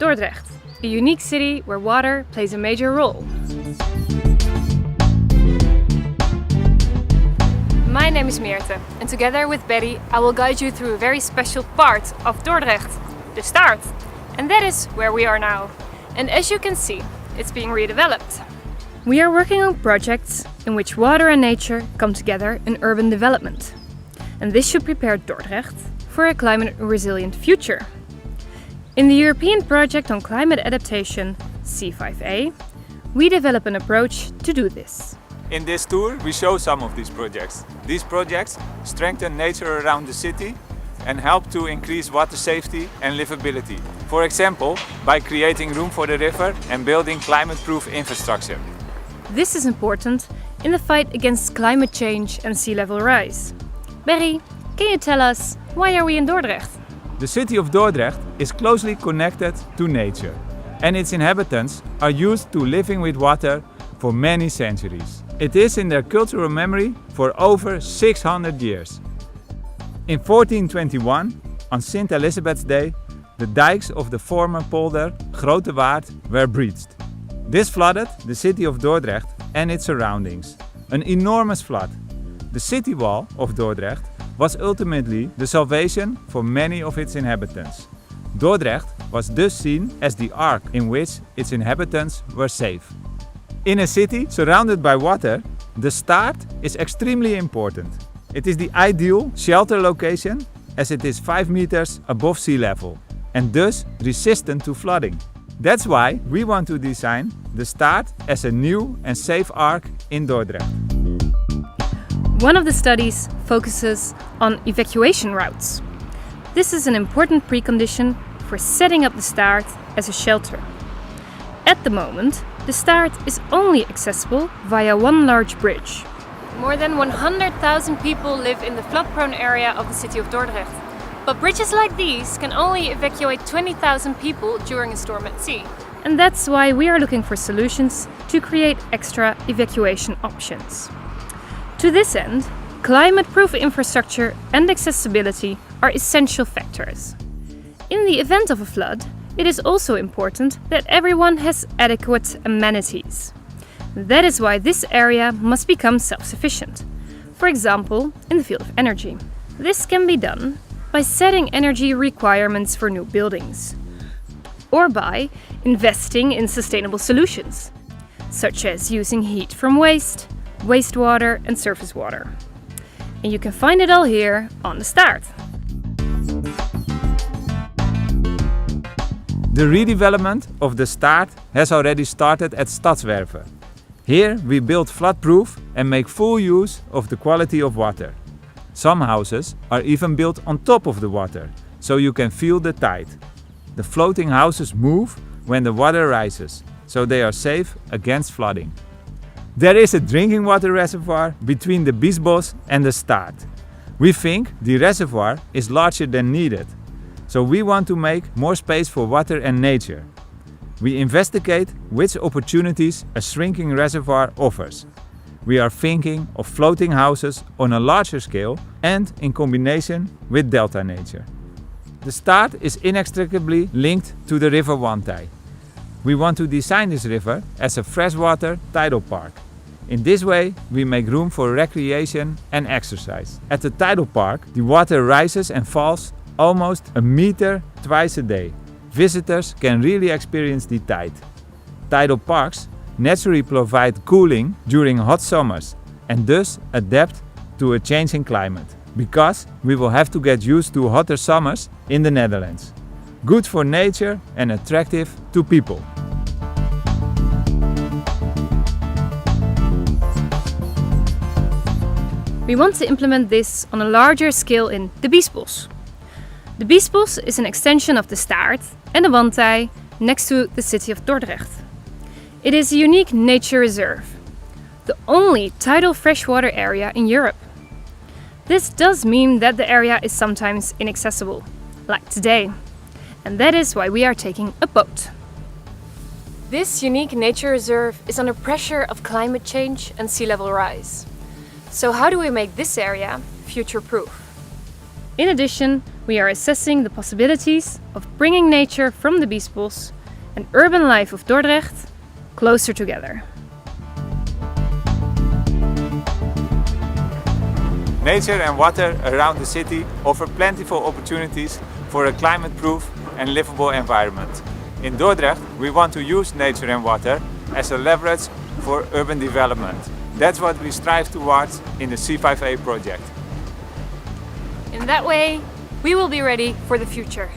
Dordrecht, a unique city where water plays a major role. My name is Meerte, and together with Betty I will guide you through a very special part of Dordrecht, the start. And that is where we are now. And as you can see, it's being redeveloped. We are working on projects in which water and nature come together in urban development. And this should prepare Dordrecht for a climate-resilient future. In the European project on climate adaptation, C5a, we develop an approach to do this. In this tour we show some of these projects. These projects strengthen nature around the city and help to increase water safety and livability. For example, by creating room for the river and building climate-proof infrastructure. This is important in the fight against climate change and sea level rise. Berry, can you tell us why are we in Dordrecht? The city of Dordrecht is closely connected to nature, and its inhabitants are used to living with water for many centuries. It is in their cultural memory for over 600 years. In 1421, on St. Elizabeth's Day, the dikes of the former polder Grote Waard were breached. This flooded the city of Dordrecht and its surroundings. An enormous flood. The city wall of Dordrecht was ultimately the salvation for many of its inhabitants. Dordrecht was thus seen as the ark in which its inhabitants were safe. In a city surrounded by water, the start is extremely important. It is the ideal shelter location as it is 5 meters above sea level and thus resistant to flooding. That's why we want to design the start as a new and safe ark in Dordrecht. One of the studies focuses on evacuation routes. This is an important precondition for setting up the start as a shelter. At the moment, the start is only accessible via one large bridge. More than 100,000 people live in the flood-prone area of the city of Dordrecht. But bridges like these can only evacuate 20,000 people during a storm at sea. And that's why we are looking for solutions to create extra evacuation options. To this end, climate-proof infrastructure and accessibility are essential factors. In the event of a flood, it is also important that everyone has adequate amenities. That is why this area must become self-sufficient. For example, in the field of energy. This can be done by setting energy requirements for new buildings, or by investing in sustainable solutions, such as using heat from waste, wastewater and surface water. And you can find it all here on the start. The redevelopment of the start has already started at Stadswerve. Here we build flood-proof and make full use of the quality of water. Some houses are even built on top of the water, so you can feel the tide. The floating houses move when the water rises, so they are safe against flooding. There is a drinking water reservoir between the Beastboss and the start. We think the reservoir is larger than needed, so we want to make more space for water and nature. We investigate which opportunities a shrinking reservoir offers. We are thinking of floating houses on a larger scale and in combination with delta nature. The start is inextricably linked to the river Wantij. We want to design this river as a freshwater tidal park. In this way, we make room for recreation and exercise. At the tidal park, the water rises and falls almost a meter twice a day. Visitors can really experience the tide. Tidal parks naturally provide cooling during hot summers and thus adapt to a changing climate, because we will have to get used to hotter summers in the Netherlands. Good for nature and attractive to people. We want to implement this on a larger scale in the Beastboss. The Beastboss is an extension of the Staart and the Wantij next to the city of Dordrecht. It is a unique nature reserve, the only tidal freshwater area in Europe. This does mean that the area is sometimes inaccessible, like today, and that is why we are taking a boat. This unique nature reserve is under pressure of climate change and sea level rise. So how do we make this area future-proof? In addition, we are assessing the possibilities of bringing nature from the Beastboss and urban life of Dordrecht closer together. Nature and water around the city offer plentiful opportunities for a climate-proof and livable environment. In Dordrecht, we want to use nature and water as a leverage for urban development. That's what we strive towards in the C5a project. In that way, we will be ready for the future.